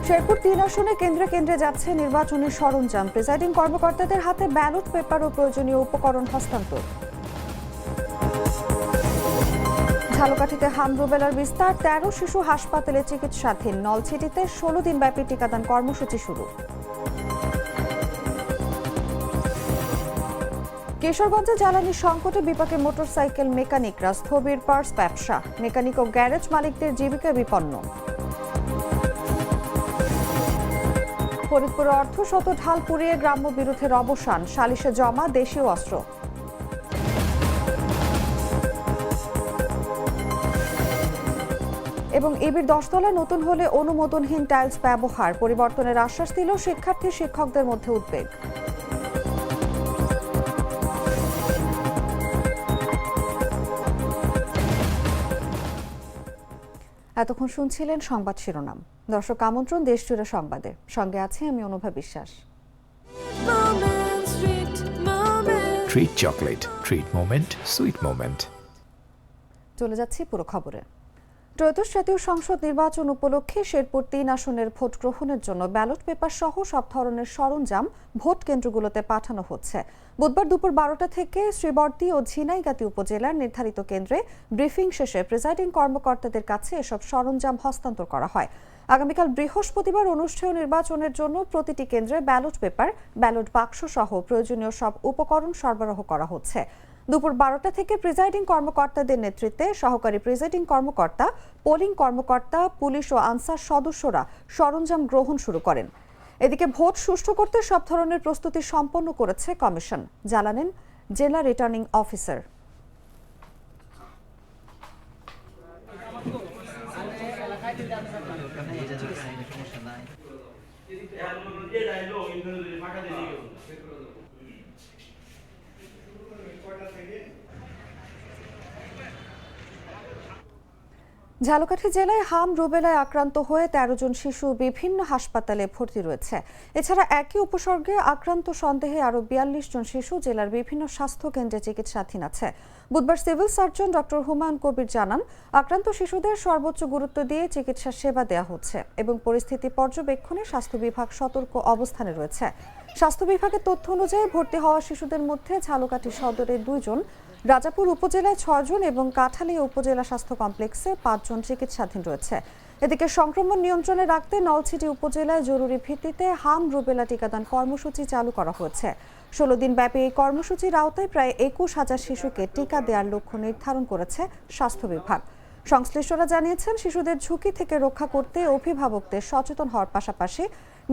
শেরপুর ৩ আসনে কেন্দ্রে কেন্দ্রে যাচ্ছে নির্বাচনী সরঞ্জাম। প্রিসাইডিং কর্মকর্তাদের হাতে ব্যালট পেপার ও প্রয়োজনীয় উপকরণ হস্তান্তর। ঝালকাঠিতে হাম রুবেলার বিস্তার, ১৩ শিশু হাসপাতালে চিকিৎসাধীন। নলছিটিতে ১৬ দিনব্যাপী টিকাদান কর্মসূচি শুরু। কিশোরগঞ্জে জ্বালানি সংকটে বিপাকে মোটরসাইকেল মেকানিকরা। স্থবির পার্স ব্যবসা। মেকানিক ও গ্যারেজ মালিকদের জীবিকা বিপন্ন। ফরিদপুরে অর্ধশত ঢাল পুড়িয়ে গ্রাম্য বিরোধের অবসান। সালিশে জমা দেশীয় অস্ত্র। এবং ইবির 10 তলায় নতুন হলে অনুমোদনহীন টাইলস ব্যবহার। পরিবর্তনের আশ্বাস দিল শিক্ষার্থী শিক্ষকদের মধ্যে উদ্বেগ। এতক্ষণ শুনছিলেন সংবাদ শিরোনাম। দর্শক, আমন্ত্রণ দেশজুড়ে সংবাদে। সঙ্গে আছে আমি অনুভা বিশ্বাস। Treat chocolate, treat moment, sweet moment. চলে যাচ্ছি পুরো খবরে। ত্রয়োদশ জাতীয় সংসদ নির্বাচন উপলক্ষে শেরপুর ৩ আসনের ভোট গ্রহণের জন্য ব্যালট পেপার সহ সব ধরনের সরঞ্জাম ভোট কেন্দ্রগুলোতে পাঠানো হচ্ছে। বুধবার দুপুর ১২টা থেকে শ্রীবর্দী ও ঝিনাইগাতী উপজেলার নির্ধারিত কেন্দ্রে ব্রিফিং শেষে প্রিসাইডিং কর্মকর্তাদের কাছে এসব সরঞ্জাম হস্তান্তর করা হয়। আগামীকাল বৃহস্পতিবার অনুষ্ঠেয় নির্বাচনের জন্য প্রতিটি কেন্দ্রে ব্যালট পেপার, ব্যালট বাক্স সহ প্রয়োজনীয় সব উপকরণ সরবরাহ করা হচ্ছে। দুপুর 12টা থেকে প্রিসাইডিং কর্মকর্তাদের নেতৃত্বে সহকারী প্রিসাইডিং কর্মকর্তা, পোলিং কর্মকর্তা, পুলিশ ও আনসার সদস্যরা সরঞ্জাম গ্রহণ শুরু করেন। এদিকে ভোট সুষ্ঠু করতে সব ধরনের প্রস্তুতি সম্পন্ন করেছে কমিশন, জানালেন জেলা রিটার্নিং অফিসার। ঝালকাঠি জেলায় হাম রুবেলায় আক্রান্ত হয়ে ১৩ জন শিশু বিভিন্ন হাসপাতালে ভর্তি রয়েছে। এছাড়া একই উপসর্গে আক্রান্ত সন্দেহে আরও ৪২ জন শিশু জেলার বিভিন্ন স্বাস্থ্য কেন্দ্রে চিকিৎসাধীন আছে। বুধবার civil surgeon doctor Humayun Kabir জানান, আক্রান্ত শিশুদের সর্বোচ্চ গুরুত্ব দিয়ে চিকিৎসা সেবা দেওয়া হচ্ছে এবং পরিস্থিতি পর্যবেক্ষণে স্বাস্থ্য বিভাগ সতর্ক অবস্থানে রয়েছে। স্বাস্থ্য বিভাগের তথ্য অনুযায়ী ভর্তি হওয়া শিশুদের মধ্যে ঝালকাঠি সদরে ২ জন, রাজাপুর উপজেলায় ৬ জন এবং কাঠালিয়া উপজেলা স্বাস্থ্য কমপ্লেক্সে ৫ জন চিকিৎসাধীন রয়েছে। এদিকে সংক্রমণ নিয়ন্ত্রণে রাখতে নলছিটি উপজেলায় জরুরি ভিত্তিতে হাম রুবেলা টিকাদান কর্মসূচি চালু করা হয়েছে। ১৬ দিন ব্যাপী এই কর্মসূচির আওতায় প্রায় ২১,০০০ শিশুকে টিকা দেওয়ার লক্ষ্য নির্ধারণ করেছে স্বাস্থ্য বিভাগ। সংশ্লিষ্টরা জানিয়েছেন, শিশুদের ঝুঁকি থেকে রক্ষা করতে অভিভাবকদের সচেতন হওয়ার পাশাপাশি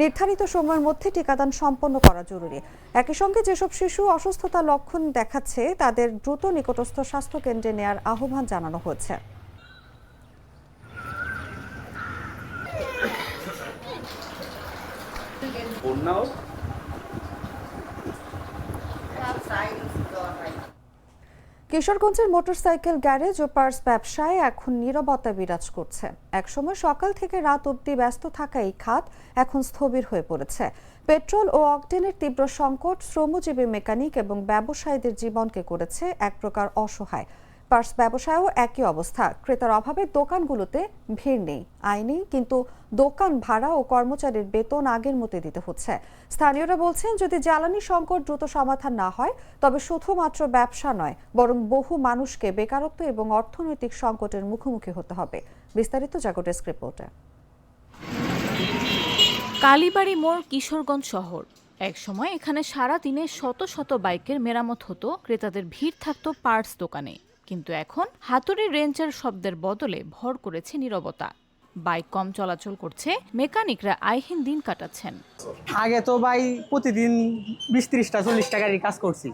নির্ধারিত সময়ের মধ্যে টিকাদান সম্পন্ন করা জরুরি। একই সঙ্গে যেসব শিশু অসুস্থতার লক্ষণ দেখাচ্ছে তাদের দ্রুত নিকটস্থ স্বাস্থ্য কেন্দ্রে নেয়ার আহ্বান জানানো হয়েছে। কিশোরগঞ্জের মোটরসাইকেল গ্যারেজ ও পার্স ব্যবসায় এখন নীরবতা বিরাজ করছে। একসময় সকাল থেকে রাত অবধি ব্যস্ত থাকা এই খাত এখন স্থবির হয়ে পড়েছে। পেট্রোল ও অকটেনের তীব্র সংকট শ্রমজীবী মেকানিক এবং ব্যবসায়ীদের জীবনকে করেছে এক প্রকার অসহায়। পার্স ব্যবসায়ও একই অবস্থা। ক্রেতার অভাবে দোকানগুলোতে ভিড় নেই, আয় নেই, কিন্তু দোকান ভাড়া ও কর্মচারীর বেতন আগের মতো দিতে হচ্ছে। স্থানীয়রা বলছেন, যদি জ্বালানি সংকট দ্রুত সমাধান না হয় তবে শুধুমাত্র ব্যবসা নয়, বরং বহু মানুষকে বেকারত্ব এবং অর্থনৈতিক সংকটের মুখোমুখি হতে হবে। বিস্তারিত জাগো ডেস্ক রিপোর্টে। কালীবাড়ি মোড়, কিশোরগঞ্জ শহর। একসময় এখানে সারা দিনে শত শত বাইকের মেরামত হতো, ক্রেতাদের ভিড় থাকতো পার্টস দোকানে। কিন্তু এখন হাতুড়ি রেঞ্চের শব্দের বদলে ভর করেছে নীরবতা। বাইক কম চলাচল করছে, মেকানিকরা আয়হীন দিন কাটাচ্ছেন। আগে তো ভাই প্রতিদিন ২০-৩০টা ৪০টা গাড়ির কাজ করছি।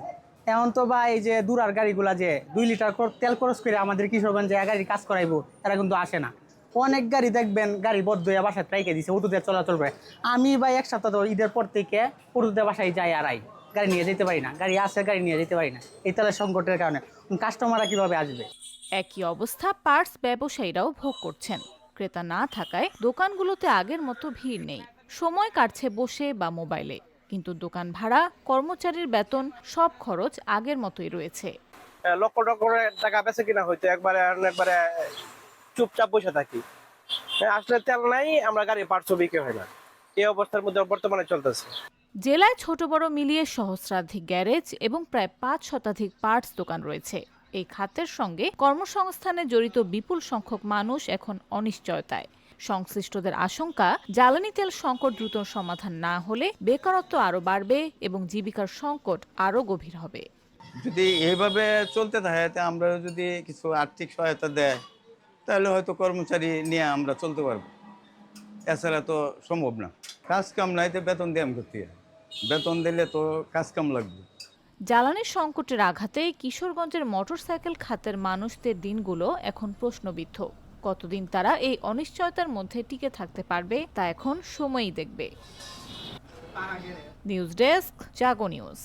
এখন তো ভাই এই যে দূরার গাড়িগুলা যে ২ লিটার তেল খরচ করে আমাদের কিশোরগঞ্জে গাড়ির কাজ করাইবো, তারা কিন্তু আসে না। অনেক গাড়ি দেখবেন গাড়ি বদ্ধ হয়ে বাসায় রেখে দিছে, অটোতে চলাচল করে। আমি ভাই এক সপ্তাহ ঈদের পর থেকে অটোতে বাসায় যাই আর আই, গাড়ি নিয়ে যেতে পারি না। গাড়ি আসে, গাড়ি নিয়ে যেতে পারি না, এই তেলের সংকটের কারণে। কাস্টমাররা কিভাবে আসবে? একই অবস্থা পার্টস ব্যবসায়ীরাও ভোগ করছেন। ক্রেতা না থাকায় দোকানগুলোতে আগের মতো ভিড় নেই। সময় কাটছে বসে বা মোবাইলে, কিন্তু দোকান ভাড়া, কর্মচারীর বেতন, সব খরচ আগের মতোই রয়েছে। লক্ষ লক্ষ টাকা বেচে কিনা হইতো, একবারে চুপচাপ বসে থাকি। আসলে তেল নাই, আমরা গাড়ির পার্টসও বিক্রি হয় না, এই অবস্থার মধ্যে বর্তমানে চলতেছে। জেলায় ছোট বড় মিলিয়ে সহস্রাধিক গ্যারেজ এবং প্রায় 5 শতাধিক পার্টস দোকান রয়েছে। এই খাতের সঙ্গে কর্মসংস্থানে জড়িত বিপুল সংখ্যক মানুষ এখন অনিশ্চয়তায়। সংশ্লিষ্টদের আশঙ্কা, জ্বালানি তেল সংকট দ্রুত সমাধান না হলে বেকারত্ব আরও বাড়বে এবং জীবিকার সংকট আরও গভীর হবে। যদি এইভাবে চলতে থাকে, তা আমরা যদি কিছু আর্থিক সহায়তা দেয়, তাহলে হয়তো কর্মচারী নিয়ে আমরা চলতে পারবো। এছাড়া তো সম্ভব না। কাজ কাম নাই তো বেতন দিয়ে আমি করতে হয়। বেতন দিলে তো কাজ কাম লাগবে। জ্বালানির সংকটের আঘাতে কিশোরগঞ্জের মোটরসাইকেল খাতের মানুষদের দিনগুলো এখন প্রশ্নবিদ্ধ। কতদিন তারা এই অনিশ্চয়তার মধ্যে টিকে থাকতে পারবে তা এখন সময়ই দেখবে। নিউজ ডেস্ক, জাগো নিউজ।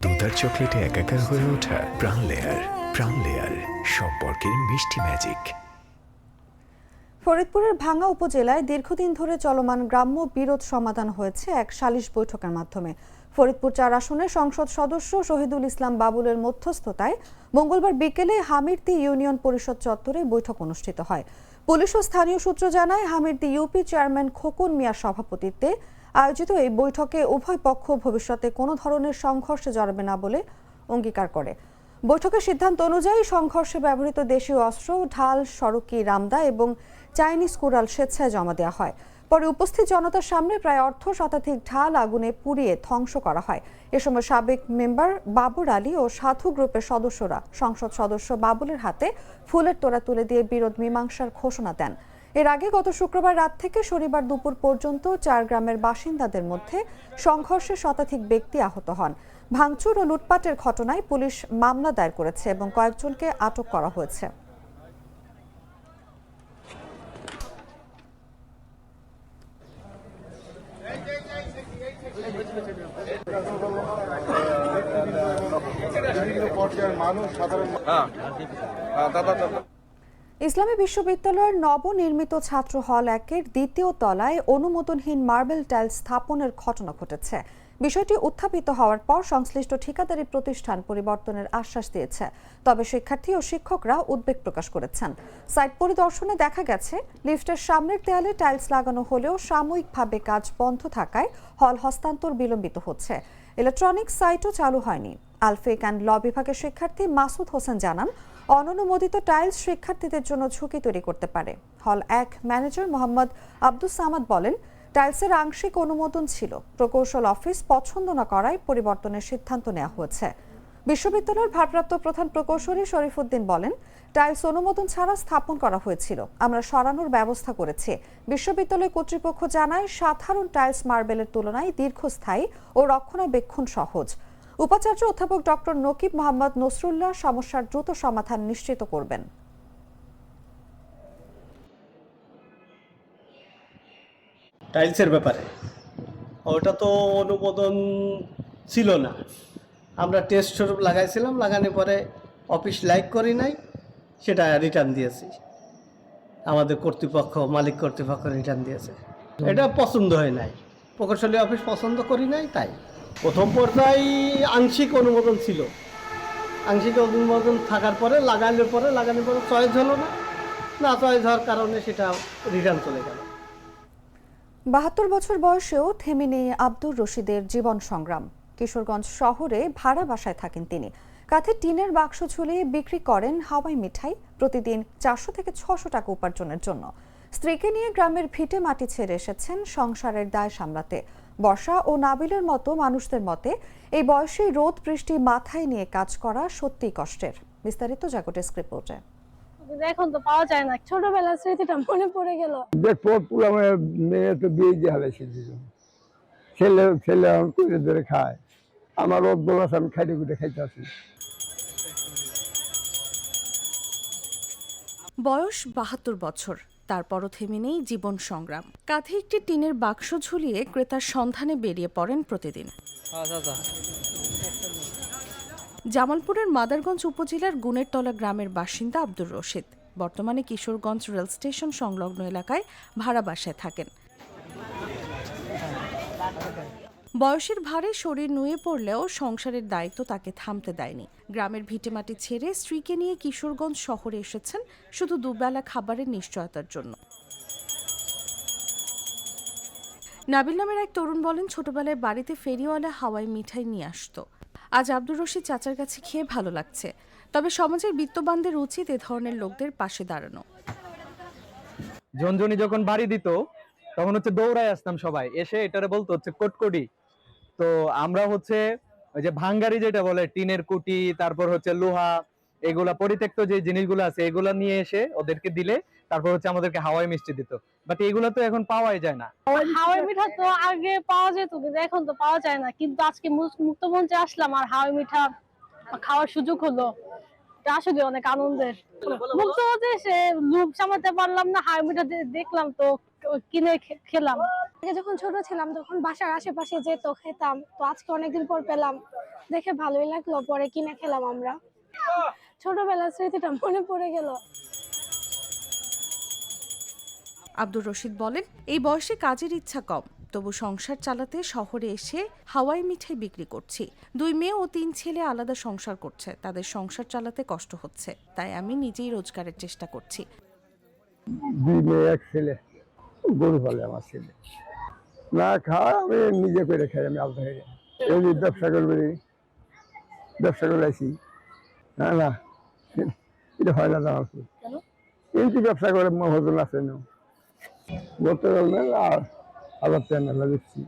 দুধার চকলেটে একাকার হয়ে ওঠা প্রাণ লেয়ার। প্রাণ লেয়ার, সম্পর্কের মিষ্টি ম্যাজিক। ফরিদপুরের ভাঙ্গা উপজেলায় দীর্ঘদিন ধরে চলমান গ্রাম্য বিরোধ সমাধান হয়েছে এক সালিশ বৈঠকের মাধ্যমে। ফরিদপুর 4 আসনের সংসদ সদস্য শহীদুল ইসলাম বাবুলের মধ্যস্থতায় মঙ্গলবার বিকেলে হামিরদি ইউনিয়ন পরিষদ চত্বরে বৈঠক অনুষ্ঠিত হয়। পুলিশ ও স্থানীয় সূত্র জানায়, হামিরদি ইউপি চেয়ারম্যান খোকন মিয়ার সভাপতিত্বে আয়োজিত এই বৈঠকে উভয় পক্ষ ভবিষ্যতে কোনো ধরনের সংঘর্ষে জড়াবে না বলে অঙ্গীকার করে। বৈঠকের সিদ্ধান্ত অনুযায়ী সংঘর্ষে ব্যবহৃত দেশীয় অস্ত্র, ঢাল, সড়কি, রামদা এবং চাইনিজ কুড়াল স্বেচ্ছায় জমা দেওয়া হয়। পরে উপস্থিত জনতার সামনে প্রায় অর্ধ শতাধিক ঢাল আগুনে পুড়িয়ে ধ্বংস করা হয়। এ সময় সাবেক মেম্বার বাবুর আলী ও সাধু গ্রুপের সদস্যরা সংসদ সদস্য বাবুলের হাতে ফুলের তোড়া তুলে দিয়ে বিরোধ মীমাংসার ঘোষণা দেন। এর আগে গত শুক্রবার রাত থেকে শনিবার দুপুর পর্যন্ত 4 গ্রামের বাসিন্দাদের মধ্যে সংঘর্ষে শতাধিক ব্যক্তি আহত হন। ভাঙচুর ও লুটপাটের ঘটনায় পুলিশ মামলা দায়ের করেছে এবং কয়েকজনকে আটক করা হয়েছে। ইসলামী বিশ্ববিদ্যালয়ের নবনির্মিত ছাত্র হল 1-এর দ্বিতীয় তলায় অনুমোদনহীন মার্বেল টাইলস স্থাপনের ঘটনা ঘটেছে। বিষয়টি উত্থাপিত হওয়ার পর সংশ্লিষ্ট ঠিকাদারি প্রতিষ্ঠান পরিবর্তনের আশ্বাস দিয়েছে। তবে শিক্ষার্থী ও শিক্ষকরা উদ্বেগ প্রকাশ করেছেন। সাইট পরিদর্শনে দেখা গেছে, লিফটের সামনের দেয়ালে টাইলস লাগানো হলেও সাময়িকভাবে কাজ বন্ধ থাকায় হল হস্তান্তর বিলম্বিত হচ্ছে। ইলেকট্রনিক সাইটও চালু হয়নি। আলফেক অ্যান্ড ল বিভাগের শিক্ষার্থী মাসুদ হোসেন জানান, অননুমোদিত টাইলস শিক্ষার্থীদের জন্য ঝুঁকি তৈরি করতে পারে। হল 1 ম্যানেজার মোহাম্মদ আব্দুস সামাদ বলেন, টাইলসের আংশিক অনুমোদন ছিল, প্রকৌশল অফিস পছন্দ না করায় পরিবর্তনের সিদ্ধান্ত নেওয়া হয়েছে। বিশ্ববিদ্যালয়ের ভারপ্রাপ্ত প্রধান প্রকৌশলী শরীফুদ্দিন বলেন, টাইলস অনুমোদন ছাড়া স্থাপন করা হয়েছিল, আমরা সরানোর ব্যবস্থা করেছি। বিশ্ববিদ্যালয় কর্তৃপক্ষ জানায়, সাধারণ টাইলস মার্বেলের তুলনায় দীর্ঘস্থায়ী ও রক্ষণাবেক্ষণ সহজ। উপাচার্য অধ্যাপক ডক্টর নকিব মোহাম্মদ নসরুল্লাহ সমস্যার দ্রুত সমাধান নিশ্চিত করবেন। টাইলসের ব্যাপারে ওটা তো অনুমোদন ছিল না, আমরা টেস্ট স্বরূপ লাগাইছিলাম, লাগানোর পরে অফিস লাইক করি নাই, সেটা রিটার্ন দিয়েছি। আমাদের কর্তৃপক্ষ, মালিক কর্তৃপক্ষ রিটার্ন দিয়েছে। এটা পছন্দ হয় নাই, প্রকৌশলী অফিস পছন্দ করি নাই। তাই প্রথম পর্যায়ে আংশিক অনুমোদন ছিল, আংশিক অনুমোদন থাকার পরে লাগানোর পরে চয়েস হলো না চয়েস হওয়ার কারণে সেটা রিটার্ন চলে গেল। 72 বছর বয়সেও থেমে নেই আব্দুর রশিদের জীবন সংগ্রাম। কিশোরগঞ্জ শহরে ভাড়া বাসায় থাকেন তিনি। কাঁধে টিনের বাক্স ঝুলিয়ে বিক্রি করেন হাওয়াই মিঠাই, প্রতিদিন 400 থেকে 600 টাকা উপার্জনের জন্য। স্ত্রীকে নিয়ে গ্রামের ভিটে মাটি ছেড়ে এসেছেন সংসারের দায় সামলাতে। বর্ষা ও নাবিলের মতো মানুষদের মতে এই বয়সে রোদ বৃষ্টি মাথায় নিয়ে কাজ করা সত্যিই কষ্টের। বিস্তারিত জাগো ডেস্ক রিপোর্টে। এখন তো পাওয়া যায় না, ছোটবেলার স্মৃতিটা মনে পড়ে গেল। দেখো পুরো মেয়ে তো বিয়ে দিয়ে হবে, ছেলে ছেলে করে ধরে খায়, আমার রোদ বলাস আমি খাইতে খুঁটে খাইতে আসি। বয়স 72 বছর, তারপরও থেমে নেই জীবন সংগ্রাম। কাঁধে একটি টিনের বাক্স ঝুলিয়ে ক্রেতার সন্ধানে বেরিয়ে পড়েন প্রতিদিন। জামালপুরের মাদারগঞ্জ উপজেলার গুনেরতলা গ্রামের বাসিন্দা আব্দুর রশিদ বর্তমানে কিশোরগঞ্জ রেল স্টেশন সংলগ্ন এলাকায় ভাড়া বাসায় থাকেন। বয়সের ভারে শরীর নুয়ে পড়লেও সংসারের দায়িত্ব তাকে থামতে দেয়নি। গ্রামের ভিটেমাটি ছেড়ে স্ত্রীকে নিয়ে কিশোরগঞ্জ শহরে এসেছেন শুধু দুবেলা খাবারের নিশ্চয়তার জন্য। নাবিল নামের এক তরুণ বলেন, ছোটবেলায় বাড়িতে ফেরিওয়ালা হাওয়াই মিঠাই নিয়ে আসতো। আজ আব্দুর রশিদ চাচার কাছে খেয়ে ভালো লাগছে। তবে সমাজের বিত্তবানদের উচিত এ ধরনের লোকদের পাশে দাঁড়ানো। ঝনঝনি যখন বাড়ি দিত তখন হচ্ছে দৌড়ায় আসতাম সবাই, এসে এটারে বলতো হচ্ছে কটকটি। তো আমরা হচ্ছে ওই যে ভাঙ্গারি যেটা বলে, টিনের কুটি, তারপর হচ্ছে লোহা, এগুলা পরিত্যক্ত যে জিনিসগুলো আছে এগুলা নিয়ে এসে ওদেরকে দিলে তারপর হচ্ছে আমাদেরকে হাওয়াই মিষ্টি দিত। বাট এগুলো তো এখন পাওয়াই যায় না। হাওয়াই মিঠা তো আগে পাওয়া যেত, কিন্তু এখন তো পাওয়া যায় না। কিন্তু আজকে মুক্তমঞ্চে আসলাম আর হাওয়াই মিঠা খাওয়ার সুযোগ হলো, এটা আসলে অনেক আনন্দের। মুক্তমঞ্চে এসে লোভ সামলাতে পারলাম না, হাওয়াই মিঠা দেখলাম তো কিনে খেলাম। যখন ছোট ছিলাম তখন বাসার আশেপাশে যেত, খেতাম। তো আজকে অনেকদিন পর পেলাম, দেখে ভালোই লাগলো, পরে কিনে খেলাম আমরা। ছোটবেলার স্মৃতিটা মনে পড়ে গেল। আব্দুর রশিদ বলেন, এই বয়সে কাজের ইচ্ছা কম, তবু সংসার চালাতে শহরে এসে হাওয়াই মিঠাই বিক্রি করছি। 2 মেয়ে ও 3 ছেলে আলাদা সংসার করছে, তাদের সংসার চালাতে কষ্ট হচ্ছে, তাই আমি নিজেই রোজগারের চেষ্টা করছি। 2 মেয়ে 1 ছেলে, গরু পালে আমার ছেলে। না খাওয়া আমি নিজে করে খাই, আমি আলাদা হয়ে এমনি ব্যবসা করে আছি। না না, এটা হয় না আমার এমনি ব্যবসা করে মহাজন আছে না। গতকাল মেলা আর 1000 টাকা মেলা দিচ্ছি,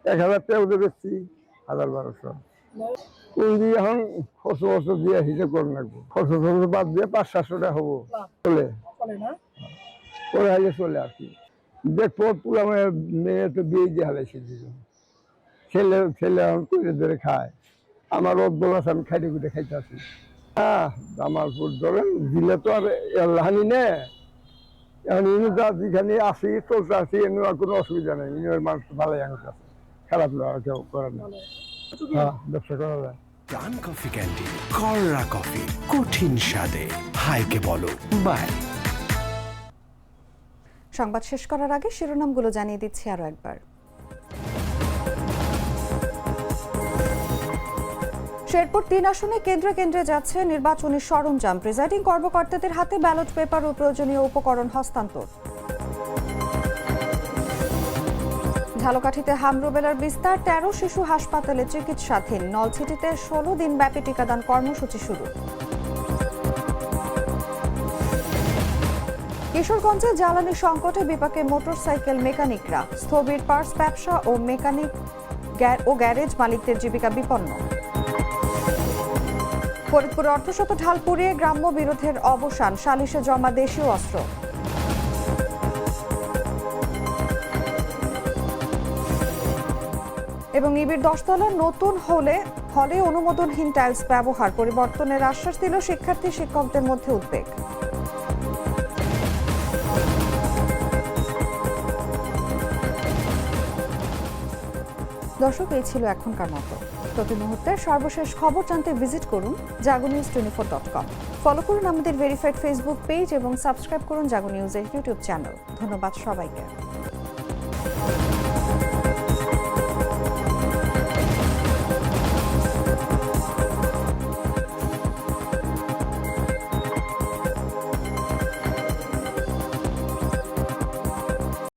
1000 টাকা ওদের দিচ্ছি, 1200। ওই দিয়ে এখন খরচ দিয়ে হিসেব করে রাখবো, খরচ বাদ দিয়ে 500-700 টাকা হবো, চলে পরে হাইলে চলে আর কি। দেখবো পুরা মেয়ে তো বিয়ে দিয়ে হালাইছি, ছেলে এখন করে ধরে খায়। আমার অদ্দল আছে, আমি খাইতে খুঁটে খাইতে আছি। হ্যাঁ, আমার ধরেন দিলে তো আর এলাহানি নে, এখন যেখানে আসি চলতে আসি, এমনি আর কোনো অসুবিধা নেই। মানুষ ভালোই আছে, খারাপ না, কেউ করে না। হ্যাঁ, ব্যবসা করা যায়। প্রাণ কফি ক্যান্টিন, কররা কফি, কঠিন স্বাদে। হাইকে বলো বাই। সংবাদ শেষ করার আগে শিরোনামগুলো জানিয়ে দিচ্ছি আরো একবার। শেরপুর 3 আসনে কেন্দ্রে যাচ্ছে নির্বাচনী সরঞ্জাম। প্রিজাইডিং কর্মকর্তাদের হাতে ব্যালট পেপার ও প্রয়োজনীয় উপকরণ হস্তান্তর। ঝালকাঠিতে হাম রুবেলার বিস্তার, 13 শিশু হাসপাতালে চিকিৎসাধীন। নলছিটিতে 16 দিন ব্যাপী টিকাদান কর্মসূচি শুরু। কিশোরগঞ্জে জ্বালানি সংকটে বিপাকে মোটরসাইকেল মেকানিকরা। স্থবির পার্টস ব্যবসা ও মেকানিক ও গ্যারেজ মালিকদের জীবিকা বিপন্ন। ফরিদপুরে অর্ধশত ঢাল পুড়িয়ে গ্রাম্য বিরোধের অবসান, সালিশে জমা দেশীয় অস্ত্র। এবং নিবিড় 10 তলার নতুন হলে অনুমোদনহীন টাইলস ব্যবহার, পরিবর্তনের আশ্বাস দিল শিক্ষার্থী শিক্ষকদের মধ্যে উদ্বেগ। দর্শক, এই ছিল এখনকার মতো। প্রতি মুহূর্তের সর্বশেষ খবর জানতে ভিজিট করুন jagonews24.com। ফলো করুন আমাদের ভেরিফাইড ফেসবুক পেজ এবং সাবস্ক্রাইব করুন জাগো নিউজের ইউটিউব চ্যানেল। ধন্যবাদ সবাইকে।